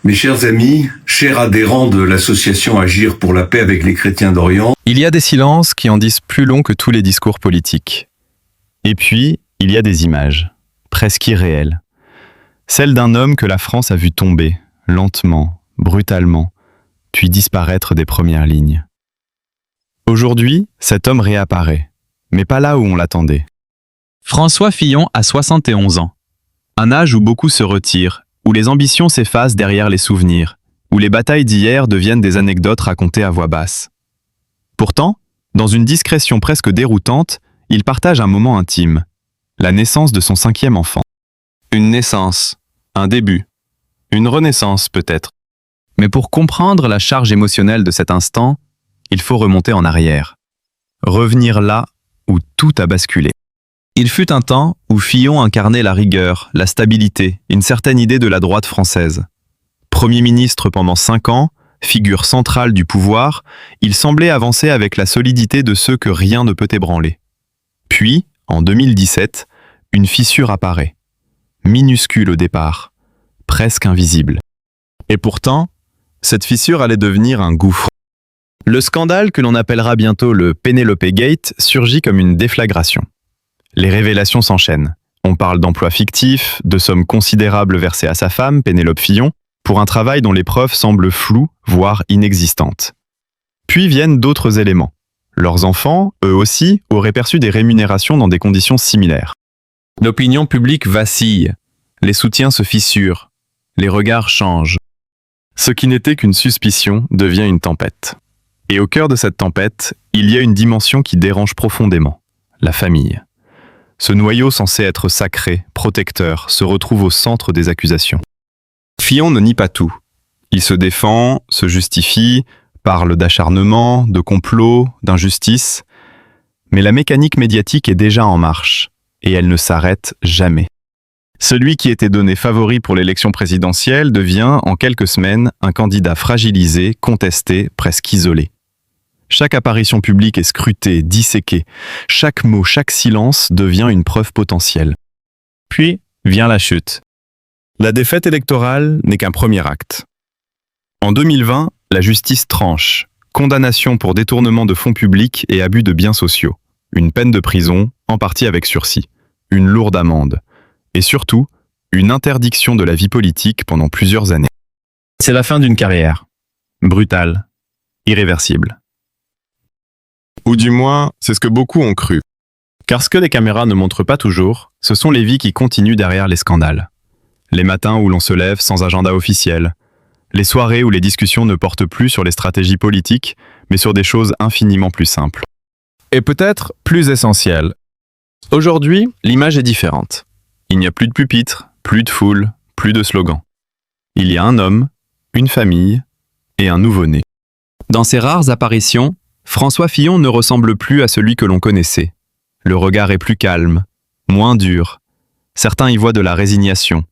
Mes chers amis, chers adhérents de l'association Agir pour la paix avec les chrétiens d'Orient, il y a des silences qui en disent plus long que tous les discours politiques. Et puis, il y a des images, presque irréelles. Celles d'un homme que la France a vu tomber, lentement, brutalement, puis disparaître des premières lignes. Aujourd'hui, cet homme réapparaît, mais pas là où on l'attendait. François Fillon a 71 ans. Un âge où beaucoup se retirent, où les ambitions s'effacent derrière les souvenirs, où les batailles d'hier deviennent des anecdotes racontées à voix basse. Pourtant, dans une discrétion presque déroutante, il partage un moment intime, la naissance de son 5e enfant. Une naissance, un début, une renaissance peut-être. Mais pour comprendre la charge émotionnelle de cet instant, il faut remonter en arrière. Revenir là où tout a basculé. Il fut un temps où Fillon incarnait la rigueur, la stabilité, une certaine idée de la droite française. Premier ministre pendant 5 ans, figure centrale du pouvoir, il semblait avancer avec la solidité de ceux que rien ne peut ébranler. Puis, en 2017, une fissure apparaît. Minuscule au départ, presque invisible. Et pourtant, cette fissure allait devenir un gouffre. Le scandale que l'on appellera bientôt le Penelope Gate surgit comme une déflagration. Les révélations s'enchaînent. On parle d'emplois fictifs, de sommes considérables versées à sa femme, Pénélope Fillon, pour un travail dont les preuves semblent floues, voire inexistantes. Puis viennent d'autres éléments. Leurs enfants, eux aussi, auraient perçu des rémunérations dans des conditions similaires. L'opinion publique vacille, les soutiens se fissurent, les regards changent. Ce qui n'était qu'une suspicion devient une tempête. Et au cœur de cette tempête, il y a une dimension qui dérange profondément, la famille. Ce noyau censé être sacré, protecteur, se retrouve au centre des accusations. Fillon ne nie pas tout. Il se défend, se justifie, parle d'acharnement, de complot, d'injustice. Mais la mécanique médiatique est déjà en marche, et elle ne s'arrête jamais. Celui qui était donné favori pour l'élection présidentielle devient, en quelques semaines, un candidat fragilisé, contesté, presque isolé. Chaque apparition publique est scrutée, disséquée. Chaque mot, chaque silence devient une preuve potentielle. Puis vient la chute. La défaite électorale n'est qu'un premier acte. En 2020, la justice tranche. Condamnation pour détournement de fonds publics et abus de biens sociaux. Une peine de prison, en partie avec sursis. Une lourde amende. Et surtout, une interdiction de la vie politique pendant plusieurs années. C'est la fin d'une carrière. Brutale. Irréversible. Ou du moins, c'est ce que beaucoup ont cru. Car ce que les caméras ne montrent pas toujours, ce sont les vies qui continuent derrière les scandales. Les matins où l'on se lève sans agenda officiel. Les soirées où les discussions ne portent plus sur les stratégies politiques, mais sur des choses infiniment plus simples. Et peut-être plus essentielles. Aujourd'hui, l'image est différente. Il n'y a plus de pupitre, plus de foule, plus de slogans. Il y a un homme, une famille et un nouveau-né. Dans ses rares apparitions, François Fillon ne ressemble plus à celui que l'on connaissait. Le regard est plus calme, moins dur. Certains y voient de la résignation,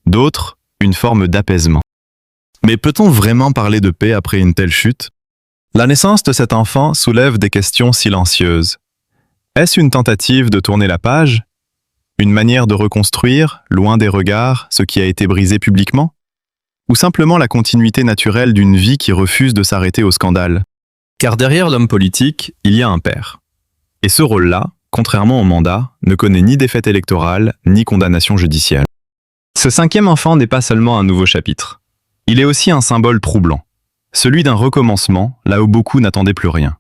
d'autres, une forme d'apaisement. Mais peut-on vraiment parler de paix après une telle chute? La naissance de cet enfant soulève des questions silencieuses. Est-ce une tentative de tourner la page? Une manière de reconstruire, loin des regards, ce qui a été brisé publiquement? Ou simplement la continuité naturelle d'une vie qui refuse de s'arrêter au scandale? Car derrière l'homme politique, il y a un père. Et ce rôle-là, contrairement au mandat, ne connaît ni défaite électorale, ni condamnation judiciaire. Ce 5e enfant n'est pas seulement un nouveau chapitre. Il est aussi un symbole troublant. Celui d'un recommencement, là où beaucoup n'attendaient plus rien.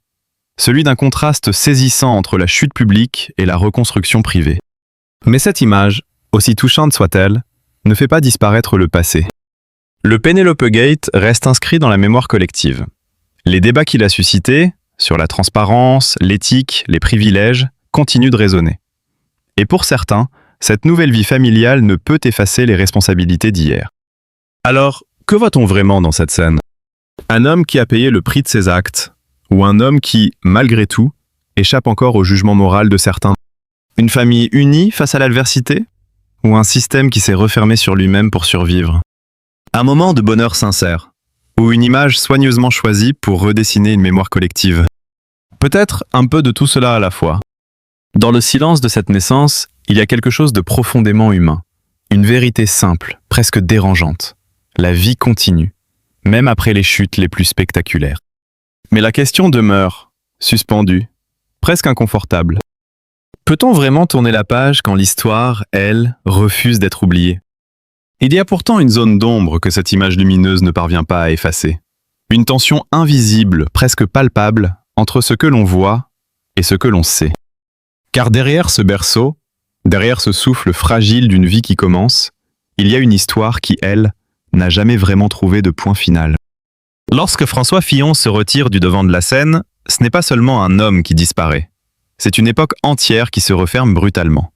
Celui d'un contraste saisissant entre la chute publique et la reconstruction privée. Mais cette image, aussi touchante soit-elle, ne fait pas disparaître le passé. Le Penelope Gate reste inscrit dans la mémoire collective. Les débats qu'il a suscités, sur la transparence, l'éthique, les privilèges, continuent de résonner. Et pour certains, cette nouvelle vie familiale ne peut effacer les responsabilités d'hier. Alors, que voit-on vraiment dans cette scène? Un homme qui a payé le prix de ses actes, ou un homme qui, malgré tout, échappe encore au jugement moral de certains? Une famille unie face à l'adversité? Ou un système qui s'est refermé sur lui-même pour survivre? Un moment de bonheur sincère, ou une image soigneusement choisie pour redessiner une mémoire collective. Peut-être un peu de tout cela à la fois. Dans le silence de cette naissance, il y a quelque chose de profondément humain. Une vérité simple, presque dérangeante. La vie continue, même après les chutes les plus spectaculaires. Mais la question demeure, suspendue, presque inconfortable. Peut-on vraiment tourner la page quand l'histoire, elle, refuse d'être oubliée? Il y a pourtant une zone d'ombre que cette image lumineuse ne parvient pas à effacer. Une tension invisible, presque palpable, entre ce que l'on voit et ce que l'on sait. Car derrière ce berceau, derrière ce souffle fragile d'une vie qui commence, il y a une histoire qui, elle, n'a jamais vraiment trouvé de point final. Lorsque François Fillon se retire du devant de la scène, ce n'est pas seulement un homme qui disparaît. C'est une époque entière qui se referme brutalement.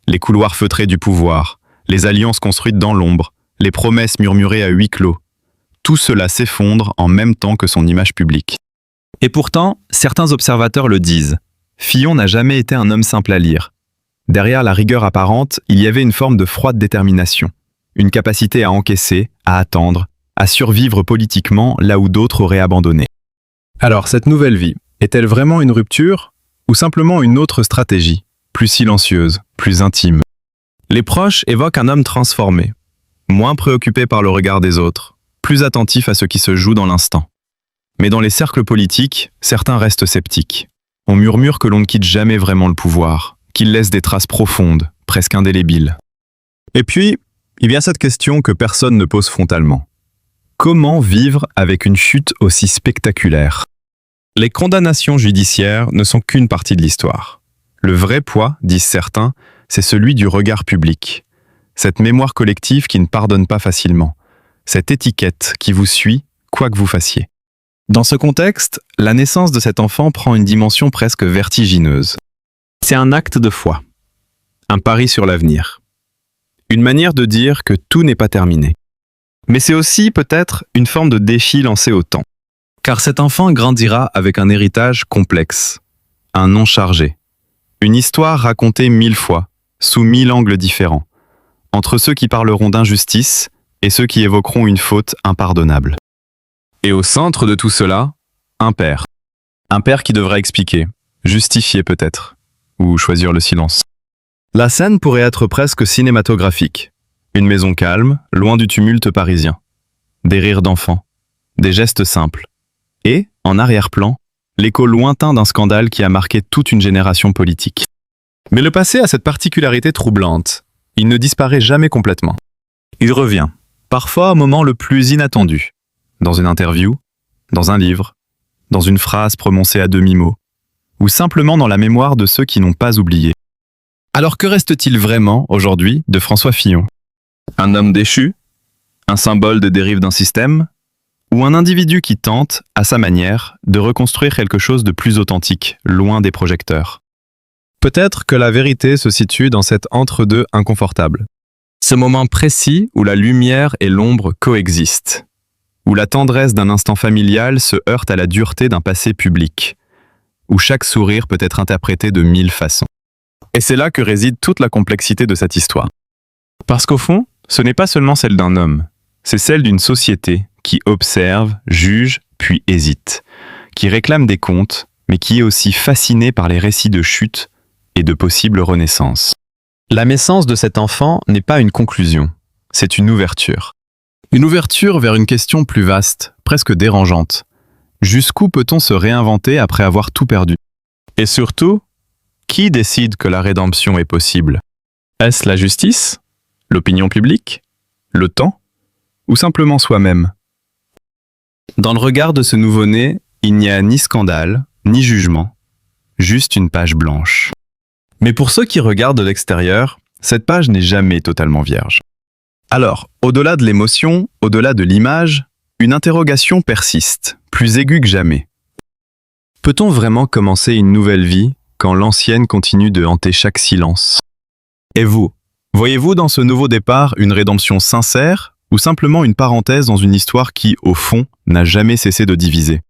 Les couloirs feutrés du pouvoir, les alliances construites dans l'ombre, les promesses murmurées à huis clos, tout cela s'effondre en même temps que son image publique. Et pourtant, certains observateurs le disent, Fillon n'a jamais été un homme simple à lire. Derrière la rigueur apparente, il y avait une forme de froide détermination, une capacité à encaisser, à attendre, à survivre politiquement là où d'autres auraient abandonné. Alors, cette nouvelle vie, est-elle vraiment une rupture ou simplement une autre stratégie, plus silencieuse, plus intime? Les proches évoquent un homme transformé, moins préoccupé par le regard des autres, plus attentif à ce qui se joue dans l'instant. Mais dans les cercles politiques, certains restent sceptiques. On murmure que l'on ne quitte jamais vraiment le pouvoir, qu'il laisse des traces profondes, presque indélébiles. Et puis, il y a cette question que personne ne pose frontalement. Comment vivre avec une chute aussi spectaculaire? Les condamnations judiciaires ne sont qu'une partie de l'histoire. Le vrai poids, disent certains, c'est celui du regard public. Cette mémoire collective qui ne pardonne pas facilement. Cette étiquette qui vous suit, quoi que vous fassiez. Dans ce contexte, la naissance de cet enfant prend une dimension presque vertigineuse. C'est un acte de foi, un pari sur l'avenir. Une manière de dire que tout n'est pas terminé. Mais c'est aussi peut-être une forme de défi lancé au temps. Car cet enfant grandira avec un héritage complexe, un nom chargé. Une histoire racontée 1000 fois, sous 1000 angles différents, entre ceux qui parleront d'injustice et ceux qui évoqueront une faute impardonnable. Et au centre de tout cela, un père. Un père qui devra expliquer, justifier peut-être, ou choisir le silence. La scène pourrait être presque cinématographique. Une maison calme, loin du tumulte parisien. Des rires d'enfants, des gestes simples. Et, en arrière-plan, l'écho lointain d'un scandale qui a marqué toute une génération politique. Mais le passé a cette particularité troublante. Il ne disparaît jamais complètement. Il revient, parfois au moment le plus inattendu. Dans une interview, dans un livre, dans une phrase prononcée à demi-mot, ou simplement dans la mémoire de ceux qui n'ont pas oublié. Alors que reste-t-il vraiment, aujourd'hui, de François Fillon? Un homme déchu? Un symbole de dérive d'un système? Ou un individu qui tente, à sa manière, de reconstruire quelque chose de plus authentique, loin des projecteurs? Peut-être que la vérité se situe dans cet entre-deux inconfortable. Ce moment précis où la lumière et l'ombre coexistent. Où la tendresse d'un instant familial se heurte à la dureté d'un passé public. Où chaque sourire peut être interprété de 1000 façons. Et c'est là que réside toute la complexité de cette histoire. Parce qu'au fond, ce n'est pas seulement celle d'un homme, c'est celle d'une société qui observe, juge, puis hésite, qui réclame des comptes, mais qui est aussi fascinée par les récits de chute et de possibles renaissances. La naissance de cet enfant n'est pas une conclusion, c'est une ouverture. Une ouverture vers une question plus vaste, presque dérangeante. Jusqu'où peut-on se réinventer après avoir tout perdu? Et surtout, qui décide que la rédemption est possible? Est-ce la justice? L'opinion publique? Le temps? Ou simplement soi-même? Dans le regard de ce nouveau-né, il n'y a ni scandale, ni jugement, juste une page blanche. Mais pour ceux qui regardent de l'extérieur, cette page n'est jamais totalement vierge. Alors, au-delà de l'émotion, au-delà de l'image, une interrogation persiste, plus aiguë que jamais. Peut-on vraiment commencer une nouvelle vie quand l'ancienne continue de hanter chaque silence? Et vous, voyez-vous dans ce nouveau départ une rédemption sincère ou simplement une parenthèse dans une histoire qui, au fond, n'a jamais cessé de diviser?